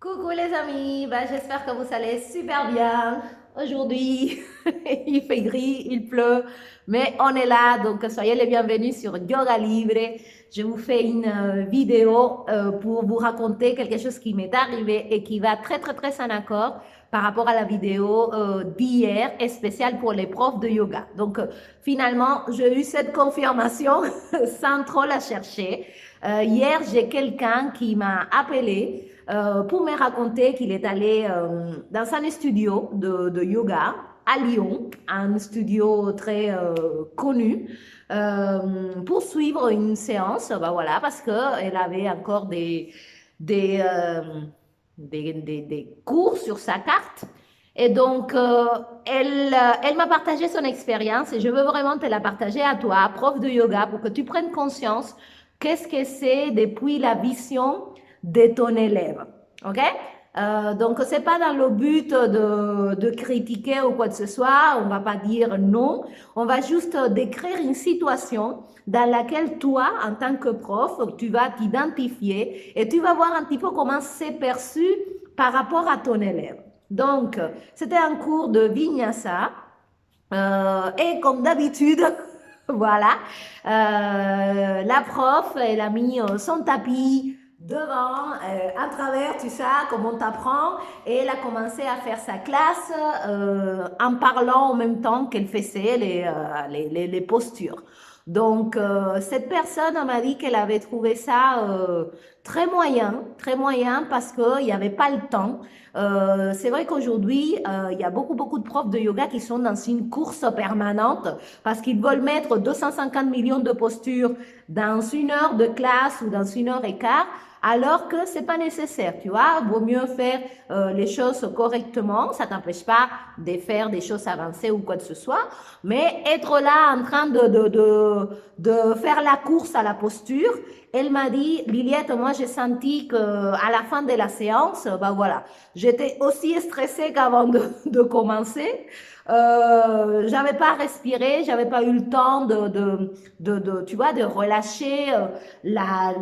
Coucou les amis, j'espère que vous allez super bien. Aujourd'hui, il fait gris, il pleut, mais on est là, donc soyez les bienvenus sur Yoga Libre. Je vous fais une vidéo pour vous raconter quelque chose qui m'est arrivé et qui va très en accord par rapport à la vidéo d'hier, et spéciale pour les profs de yoga. Donc finalement, j'ai eu cette confirmation sans trop la chercher. Hier, j'ai quelqu'un qui m'a appelé pour me raconter qu'il est allé dans un studio de yoga à Lyon, un studio très connu, pour suivre une séance, voilà, parce qu'elle avait encore des, euh, des cours sur sa carte. Et donc, elle m'a partagé son expérience et je veux vraiment te la partager à toi, prof de yoga, pour que tu prennes conscience qu'est-ce que c'est depuis la vision de ton élève. OK? Donc, ce n'est pas dans le but de critiquer ou quoi que ce soit. On ne va pas dire non. On va juste décrire une situation dans laquelle toi, en tant que prof, tu vas t'identifier et tu vas voir un petit peu comment c'est perçu par rapport à ton élève. Donc, c'était un cours de Vinyasa. Et comme d'habitude, voilà, la prof, elle a mis son tapis devant, à travers, tu sais, comme on t'apprend, et elle a commencé à faire sa classe en parlant en même temps qu'elle faisait les postures. Donc, cette personne m'a dit qu'elle avait trouvé ça très moyen parce qu'il n'y avait pas le temps. C'est vrai qu'aujourd'hui, il y a beaucoup de profs de yoga qui sont dans une course permanente parce qu'ils veulent mettre 250 millions de postures dans une heure de classe ou dans une heure et quart, alors que c'est pas nécessaire, tu vois. Vaut mieux faire les choses correctement. Ça t'empêche pas de faire des choses avancées ou quoi que ce soit, mais être là en train de faire la course à la posture. Elle m'a dit, Liliette, moi j'ai senti que à la fin de la séance, voilà, j'étais aussi stressée qu'avant de commencer. J'avais pas respiré, j'avais pas eu le temps tu vois, de relâcher la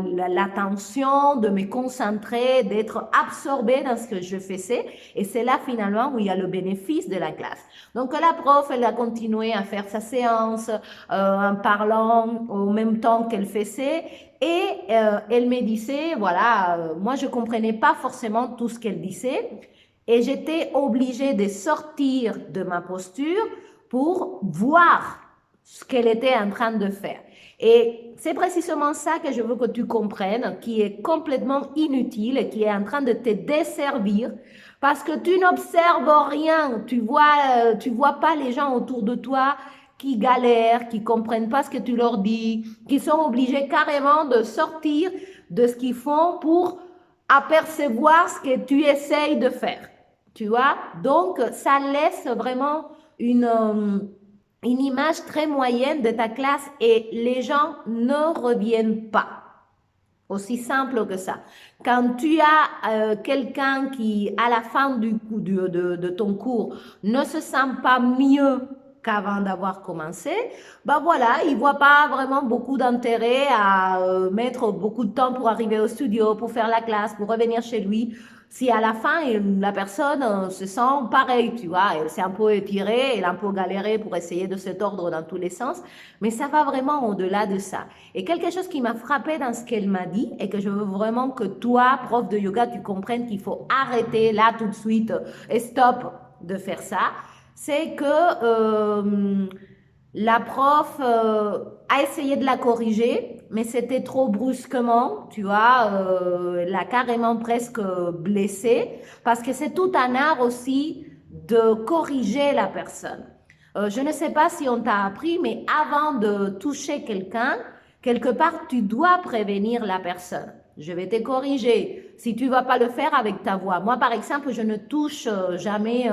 tension, de me concentrer, d'être absorbée dans ce que je faisais. Et c'est là finalement où il y a le bénéfice de la classe. Donc la prof, elle a continué à faire sa séance en parlant au même temps qu'elle faisait. Et elle me disait, voilà, moi je comprenais pas forcément tout ce qu'elle disait. Et j'étais obligée de sortir de ma posture pour voir ce qu'elle était en train de faire. Et c'est précisément ça que je veux que tu comprennes, qui est complètement inutile et qui est en train de te desservir parce que tu n'observes rien. Tu vois pas les gens autour de toi qui galèrent, qui comprennent pas ce que tu leur dis, qui sont obligés carrément de sortir de ce qu'ils font pour apercevoir ce que tu essayes de faire. Tu vois? Donc, ça laisse vraiment une image très moyenne de ta classe et les gens ne reviennent pas. Aussi simple que ça. Quand tu as quelqu'un qui, à la fin de ton cours, ne se sent pas mieux qu'avant d'avoir commencé, voilà, il voit pas vraiment beaucoup d'intérêt à mettre beaucoup de temps pour arriver au studio, pour faire la classe, pour revenir chez lui. Si à la fin, la personne se sent pareil, tu vois, elle s'est un peu étirée, elle a un peu galéré pour essayer de se tordre dans tous les sens, mais ça va vraiment au-delà de ça. Et quelque chose qui m'a frappé dans ce qu'elle m'a dit et que je veux vraiment que toi, prof de yoga, tu comprennes qu'il faut arrêter là tout de suite et stop de faire ça, c'est que la prof a essayé de la corriger, mais c'était trop brusquement, tu vois, elle a carrément presque blessée, parce que c'est tout un art aussi de corriger la personne. Je ne sais pas si on t'a appris, mais avant de toucher quelqu'un, quelque part, tu dois prévenir la personne. Je vais te corriger si tu ne vas pas le faire avec ta voix. Moi, par exemple, je ne touche jamais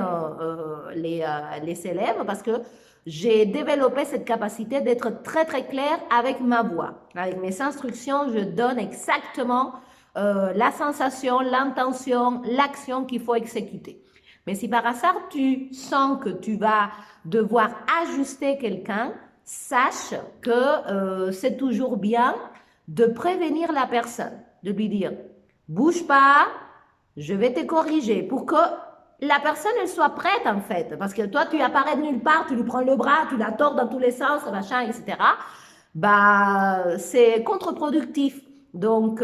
les élèves parce que j'ai développé cette capacité d'être très claire avec ma voix. Avec mes instructions, je donne exactement la sensation, l'intention, l'action qu'il faut exécuter. Mais si par hasard tu sens que tu vas devoir ajuster quelqu'un, sache que c'est toujours bien de prévenir la personne, de lui dire bouge pas, je vais te corriger pour que la personne elle soit prête en fait. Parce que toi, tu apparais de nulle part, tu lui prends le bras, tu la tords dans tous les sens, machin, etc. Bah, c'est contre-productif. Donc,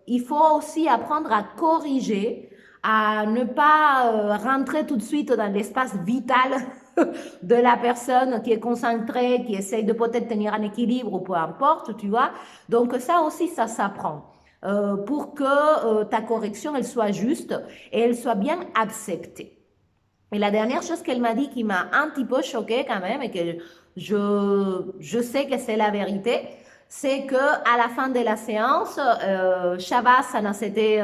il faut aussi apprendre à corriger, à ne pas rentrer tout de suite dans l'espace vital de la personne qui est concentrée, qui essaye de peut-être tenir un équilibre ou peu importe, tu vois. Donc ça aussi, ça s'apprend. Pour que ta correction, elle soit juste et elle soit bien acceptée. Et la dernière chose qu'elle m'a dit qui m'a un petit peu choquée quand même et que je sais que c'est la vérité, c'est que à la fin de la séance, Shavasana, c'était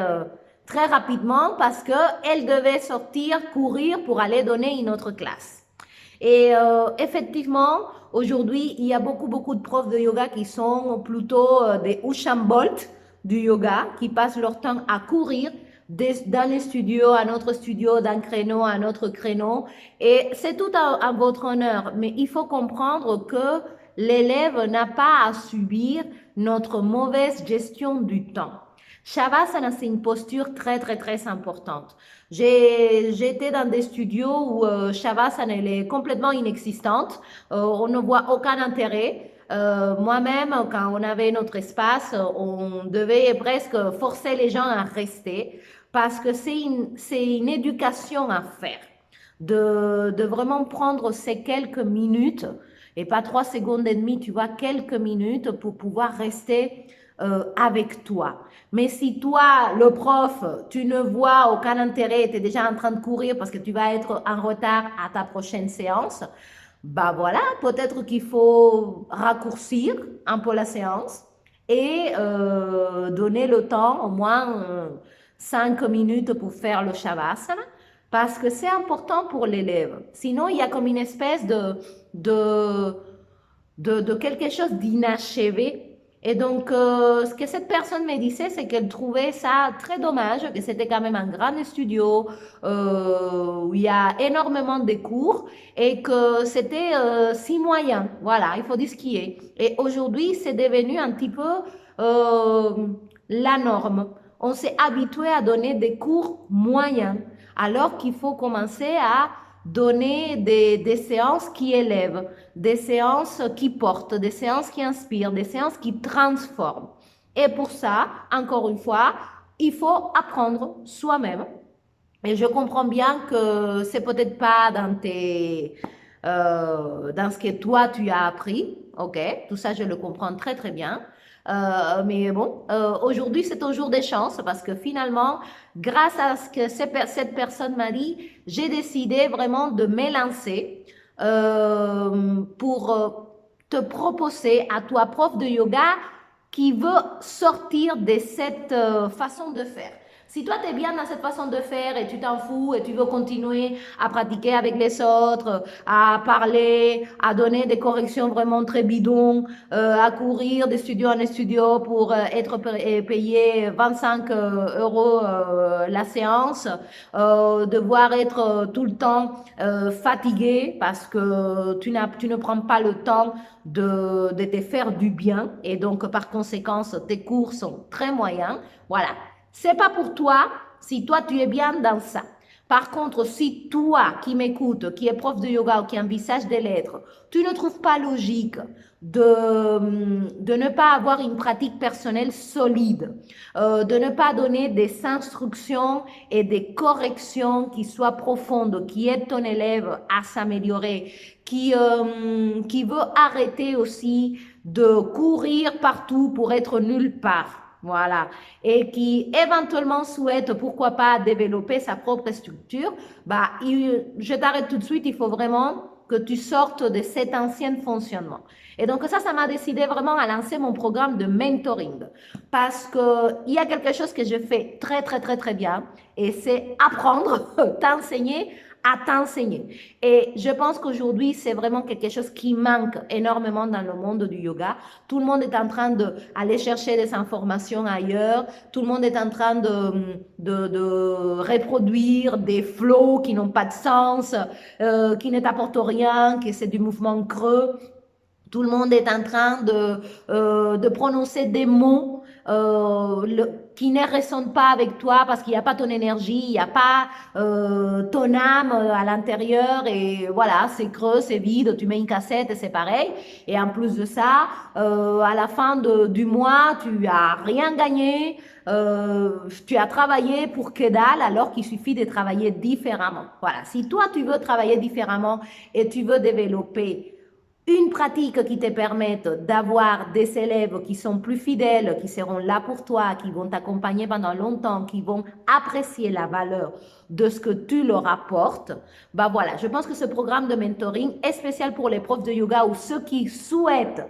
très rapidement parce qu'elle devait sortir, courir pour aller donner une autre classe. Et effectivement, aujourd'hui, il y a beaucoup de profs de yoga qui sont plutôt des Usain Bolt du yoga, qui passent leur temps à courir d'un studio à un autre studio, d'un créneau à un autre créneau. Et c'est tout à votre honneur. Mais il faut comprendre que l'élève n'a pas à subir notre mauvaise gestion du temps. Shavasana, c'est une posture très importante. J'ai été dans des studios où Shavasana elle est complètement inexistante. On ne voit aucun intérêt. Moi-même, quand on avait notre espace, on devait presque forcer les gens à rester parce que c'est une éducation à faire. De vraiment prendre ces quelques minutes, et pas 3 secondes et demie, tu vois, quelques minutes pour pouvoir rester avec toi. Mais si toi, le prof, tu ne vois aucun intérêt, tu es déjà en train de courir parce que tu vas être en retard à ta prochaine séance, bah voilà, peut-être qu'il faut raccourcir un peu la séance et donner le temps, au moins 5 minutes pour faire le Shavasana, parce que c'est important pour l'élève. Sinon, il y a comme une espèce de, de quelque chose d'inachevé. Et donc, ce que cette personne me disait, c'est qu'elle trouvait ça très dommage, que c'était quand même un grand studio où il y a énormément de cours et que c'était si moyen. Voilà, il faut dire ce qui est. Et aujourd'hui, c'est devenu un petit peu euh, la norme. On s'est habitué à donner des cours moyens, alors qu'il faut commencer à donner des séances qui élèvent, des séances qui portent, des séances qui inspirent, des séances qui transforment. Et pour ça, encore une fois, il faut apprendre soi-même. Et je comprends bien que c'est peut-être pas dans ce que toi tu as appris, ok? Tout ça, je le comprends très bien. Mais bon, aujourd'hui, c'est un jour des chances parce que finalement, grâce à ce que cette personne m'a dit, j'ai décidé vraiment de m'élancer pour te proposer à toi, prof de yoga, qui veut sortir de cette façon de faire. Si toi, tu es bien dans cette façon de faire et tu t'en fous et tu veux continuer à pratiquer avec les autres, à parler, à donner des corrections vraiment très bidons, à courir de studio en studio pour être payé 25 euros la séance, devoir être tout le temps fatigué parce que tu ne prends pas le temps de te faire du bien et donc par conséquent, tes cours sont très moyens. Voilà. C'est pas pour toi si toi tu es bien dans ça. Par contre, si toi qui m'écoutes, qui es prof de yoga ou qui envisage des lettres, tu ne trouves pas logique de ne pas avoir une pratique personnelle solide, de ne pas donner des instructions et des corrections qui soient profondes, qui aident ton élève à s'améliorer, qui veut arrêter aussi de courir partout pour être nulle part. Voilà. Et qui éventuellement souhaite, pourquoi pas, développer sa propre structure, bah, je t'arrête tout de suite, il faut vraiment que tu sortes de cet ancien fonctionnement. Et donc ça m'a décidé vraiment à lancer mon programme de mentoring. Parce qu'il y a quelque chose que je fais très bien, et c'est apprendre, t'enseigner à t'enseigner. Et je pense qu'aujourd'hui, c'est vraiment quelque chose qui manque énormément dans le monde du yoga. Tout le monde est en train d'aller chercher des informations ailleurs. Tout le monde est en train de reproduire des flows qui n'ont pas de sens, qui ne t'apportent rien, que c'est du mouvement creux. Tout le monde est en train de prononcer des mots qui ne résonnent pas avec toi parce qu'il n'y a pas ton énergie, il n'y a pas ton âme à l'intérieur et voilà, c'est creux, c'est vide, tu mets une cassette et c'est pareil. Et en plus de ça, à la fin du mois, tu as rien gagné, tu as travaillé pour que dalle alors qu'il suffit de travailler différemment. Voilà, si toi tu veux travailler différemment et tu veux développer une pratique qui te permette d'avoir des élèves qui sont plus fidèles, qui seront là pour toi, qui vont t'accompagner pendant longtemps, qui vont apprécier la valeur de ce que tu leur apportes, bah voilà, je pense que ce programme de mentoring est spécial pour les profs de yoga ou ceux qui souhaitent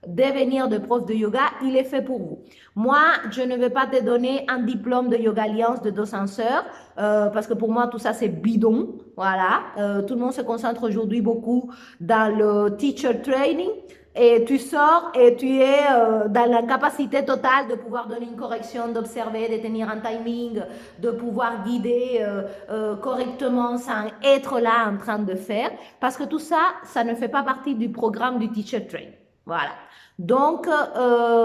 devenir de prof de yoga, il est fait pour vous. Moi, je ne vais pas te donner un diplôme de Yoga Alliance de 200 heures parce que pour moi, tout ça, c'est bidon. Voilà. Tout le monde se concentre aujourd'hui beaucoup dans le teacher training et tu sors et tu es dans la capacité totale de pouvoir donner une correction, d'observer, de tenir un timing, de pouvoir guider correctement sans être là en train de faire parce que tout ça, ça ne fait pas partie du programme du teacher training. Voilà. Donc,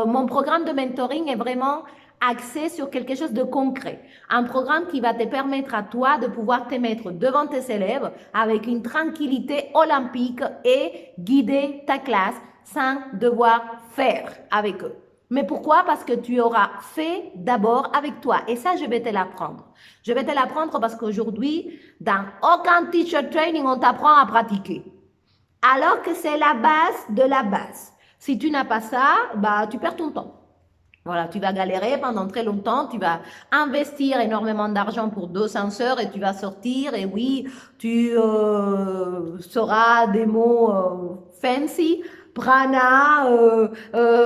mon programme de mentoring est vraiment axé sur quelque chose de concret. Un programme qui va te permettre à toi de pouvoir te mettre devant tes élèves avec une tranquillité olympique et guider ta classe sans devoir faire avec eux. Mais pourquoi? Parce que tu auras fait d'abord avec toi. Et ça, je vais te l'apprendre. Je vais te l'apprendre parce qu'aujourd'hui, dans aucun teacher training, on t'apprend à pratiquer. Alors que c'est la base de la base. Si tu n'as pas ça, bah, tu perds ton temps. Voilà, tu vas galérer pendant très longtemps, tu vas investir énormément d'argent pour 200 heures et tu vas sortir et oui, tu sauras des mots fancy, prana,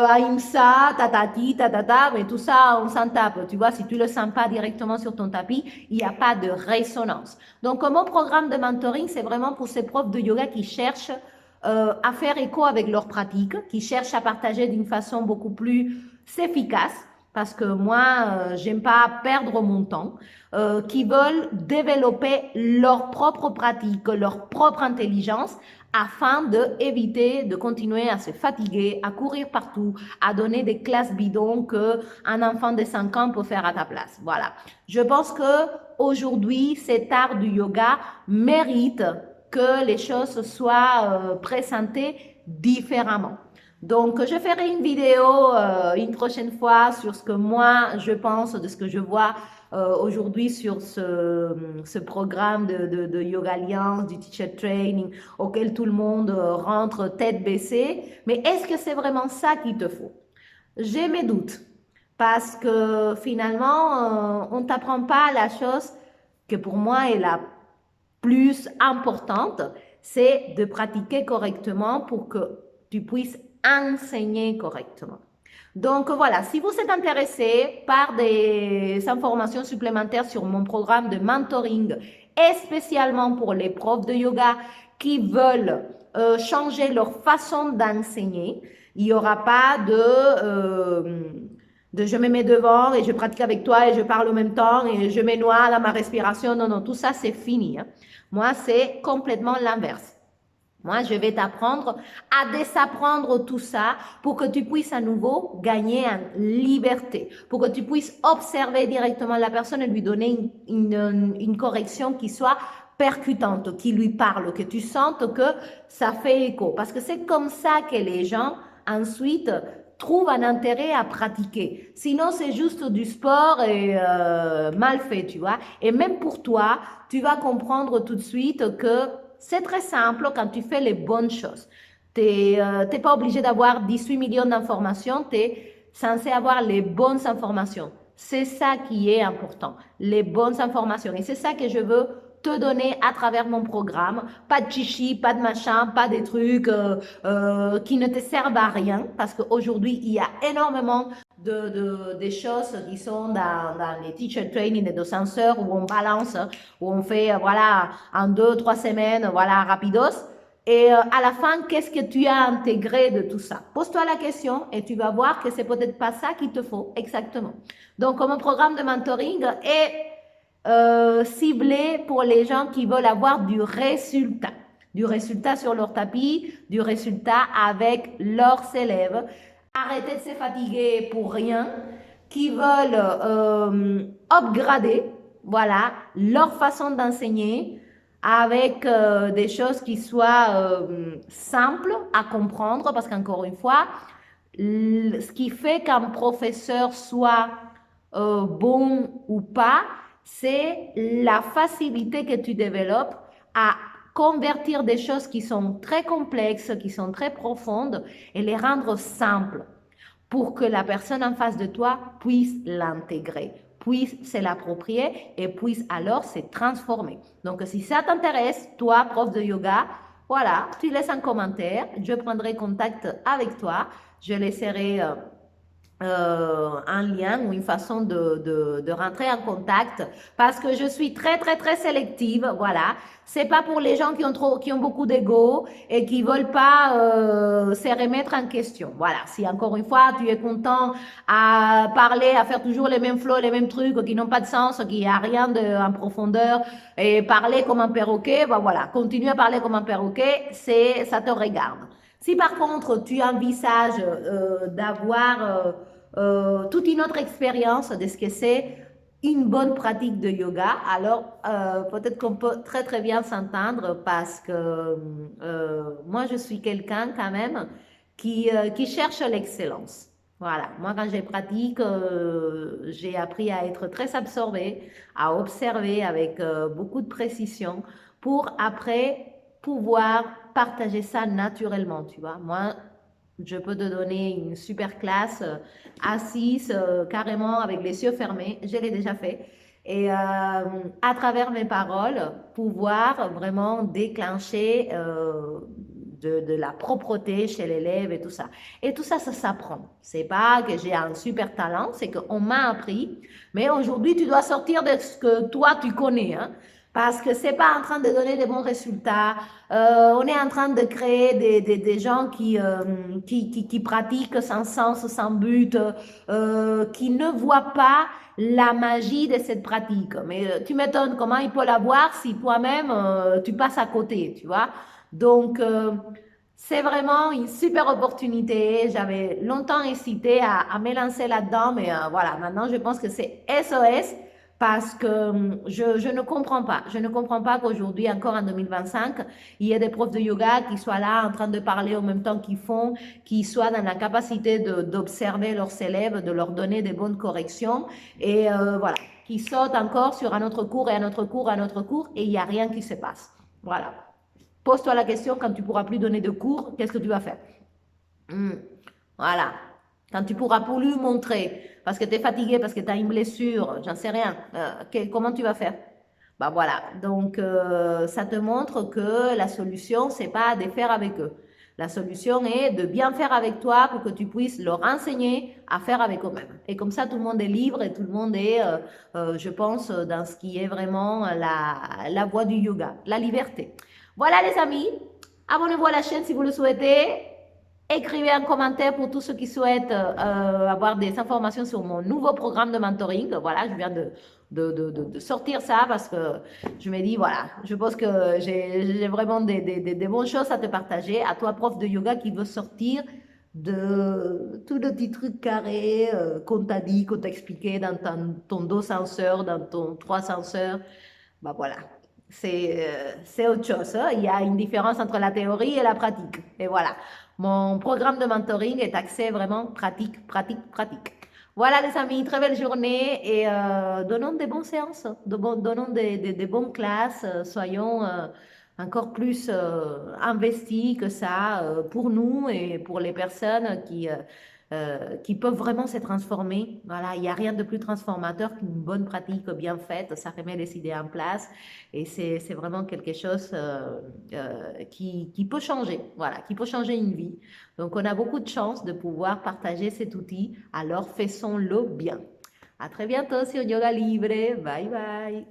ahimsa, tatati, tatata, mais tout ça, on s'en tape. Tu vois, si tu le sens pas directement sur ton tapis, il n'y a pas de résonance. Donc, mon programme de mentoring, c'est vraiment pour ces profs de yoga qui cherchent à faire écho avec leur pratique, qui cherchent à partager d'une façon beaucoup plus efficace, parce que moi, j'aime pas perdre mon temps, qui veulent développer leur propre pratique, leur propre intelligence, afin d'éviter de continuer à se fatiguer, à courir partout, à donner des classes bidons qu'un enfant de 5 ans peut faire à ta place. Voilà. Je pense que aujourd'hui, cet art du yoga mérite que les choses soient présentées différemment. Donc, je ferai une vidéo une prochaine fois sur ce que moi, je pense, de ce que je vois aujourd'hui sur ce programme de Yoga Alliance, du Teacher Training, auquel tout le monde rentre tête baissée. Mais est-ce que c'est vraiment ça qu'il te faut? J'ai mes doutes. Parce que finalement, on ne t'apprend pas la chose que pour moi est la plus importante, c'est de pratiquer correctement pour que tu puisses enseigner correctement. Donc voilà, si vous êtes intéressé par des informations supplémentaires sur mon programme de mentoring, et spécialement pour les profs de yoga qui veulent changer leur façon d'enseigner, il n'y aura pas de je me mets devant et je pratique avec toi et je parle en même temps et je me noie dans ma respiration. Non, non, tout ça, c'est fini. Hein. Moi, c'est complètement l'inverse. Moi, je vais t'apprendre à désapprendre tout ça pour que tu puisses à nouveau gagner en liberté, pour que tu puisses observer directement la personne et lui donner une correction qui soit percutante, qui lui parle, que tu sentes que ça fait écho. Parce que c'est comme ça que les gens, ensuite, trouvent un intérêt à pratiquer. Sinon, c'est juste du sport et mal fait, tu vois. Et même pour toi, tu vas comprendre tout de suite que c'est très simple quand tu fais les bonnes choses. Tu n'es pas obligé d'avoir 18 millions d'informations, tu es censé avoir les bonnes informations. C'est ça qui est important, les bonnes informations. Et c'est ça que je veux te donner à travers mon programme. Pas de chichi, pas de machin, pas des trucs qui ne te servent à rien. Parce qu'aujourd'hui, il y a énormément des choses qui sont dans les teacher training de 200 heures où on balance, où on fait, voilà, en 2-3 semaines, voilà, rapidos. Et à la fin, qu'est-ce que tu as intégré de tout ça? Pose-toi la question et tu vas voir que c'est peut-être pas ça qu'il te faut exactement. Donc, mon programme de mentoring est ciblé pour les gens qui veulent avoir du résultat sur leur tapis, du résultat avec leurs élèves. Arrêtez de se fatiguer pour rien, qui veulent upgrader, voilà, leur façon d'enseigner avec des choses qui soient simples à comprendre, parce qu'encore une fois, ce qui fait qu'un professeur soit bon ou pas, c'est la facilité que tu développes à convertir des choses qui sont très complexes, qui sont très profondes, et les rendre simples pour que la personne en face de toi puisse l'intégrer, puisse se l'approprier et puisse alors se transformer. Donc, si ça t'intéresse, toi, prof de yoga, voilà, tu laisses un commentaire, je prendrai contact avec toi, je laisserai un lien ou une façon de rentrer en contact parce que je suis très, très, très sélective. Voilà. C'est pas pour les gens qui ont beaucoup d'ego et qui veulent pas se remettre en question. Voilà. Si encore une fois, tu es content à parler, à faire toujours les mêmes flows, les mêmes trucs qui n'ont pas de sens, qui a rien en profondeur et parler comme un perroquet, bah voilà. Continue à parler comme un perroquet, ça te regarde. Si par contre, tu envisages d'avoir toute une autre expérience de ce que c'est une bonne pratique de yoga, alors peut-être qu'on peut très très bien s'entendre parce que moi je suis quelqu'un quand même qui cherche l'excellence. Voilà, moi quand je pratique, j'ai appris à être très absorbée, à observer avec beaucoup de précision pour après pouvoir partager ça naturellement, tu vois. Moi, je peux te donner une super classe assise carrément avec les yeux fermés. Je l'ai déjà fait. Et à travers mes paroles, pouvoir vraiment déclencher de la propreté chez l'élève et tout ça. Et tout ça, ça s'apprend. C'est pas que j'ai un super talent, c'est qu'on m'a appris. Mais aujourd'hui, tu dois sortir de ce que toi, tu connais. Hein, parce que c'est pas en train de donner des bons résultats. On est en train de créer des gens qui pratiquent sans sens, sans but, qui ne voient pas la magie de cette pratique. Mais tu m'étonnes comment il peut la voir si toi-même, tu passes à côté, tu vois. Donc, c'est vraiment une super opportunité. J'avais longtemps hésité à me lancer là-dedans, mais voilà, maintenant je pense que c'est SOS parce que je ne comprends pas. Je ne comprends pas qu'aujourd'hui, encore en 2025, il y ait des profs de yoga qui soient là en train de parler en même temps qu'ils font, qui soient dans la capacité d'observer leurs élèves, de leur donner des bonnes corrections et voilà, qui sautent encore sur un autre cours et un autre cours et un autre cours et il n'y a rien qui se passe. Voilà. Pose-toi la question, quand tu pourras plus donner de cours, qu'est-ce que tu vas faire? Voilà. Quand tu pourras plus montrer, parce que tu es fatigué, parce que tu as une blessure, j'en sais rien, comment tu vas faire? Bah voilà. Donc, ça te montre que la solution, c'est pas de faire avec eux. La solution est de bien faire avec toi pour que tu puisses leur enseigner à faire avec eux-mêmes. Et comme ça, tout le monde est libre et tout le monde est, je pense, dans ce qui est vraiment la voie du yoga, la liberté. Voilà les amis, abonnez-vous à la chaîne si vous le souhaitez. Écrivez un commentaire pour tous ceux qui souhaitent avoir des informations sur mon nouveau programme de mentoring. Voilà, je viens de sortir ça parce que je me dis, voilà, je pense que j'ai vraiment des bonnes choses à te partager. À toi, prof de yoga qui veut sortir de tous les petits trucs carrés qu'on t'a dit, qu'on t'a expliqué dans ton dos senseur, dans ton 3 senseurs. Bah voilà, c'est autre chose. Hein. Il y a une différence entre la théorie et la pratique. Et voilà. Mon programme de mentoring est axé vraiment pratique, pratique, pratique. Voilà les amis, très belle journée et donnons des bonnes séances, donnons des bonnes classes, soyons encore plus investis que ça pour nous et pour les personnes qui peuvent vraiment se transformer. Voilà, il n'y a rien de plus transformateur qu'une bonne pratique bien faite, ça remet les idées en place et c'est vraiment quelque chose qui peut changer, voilà, qui peut changer une vie. Donc, on a beaucoup de chance de pouvoir partager cet outil, alors faisons-le bien. À très bientôt sur Yoga Libre. Bye bye.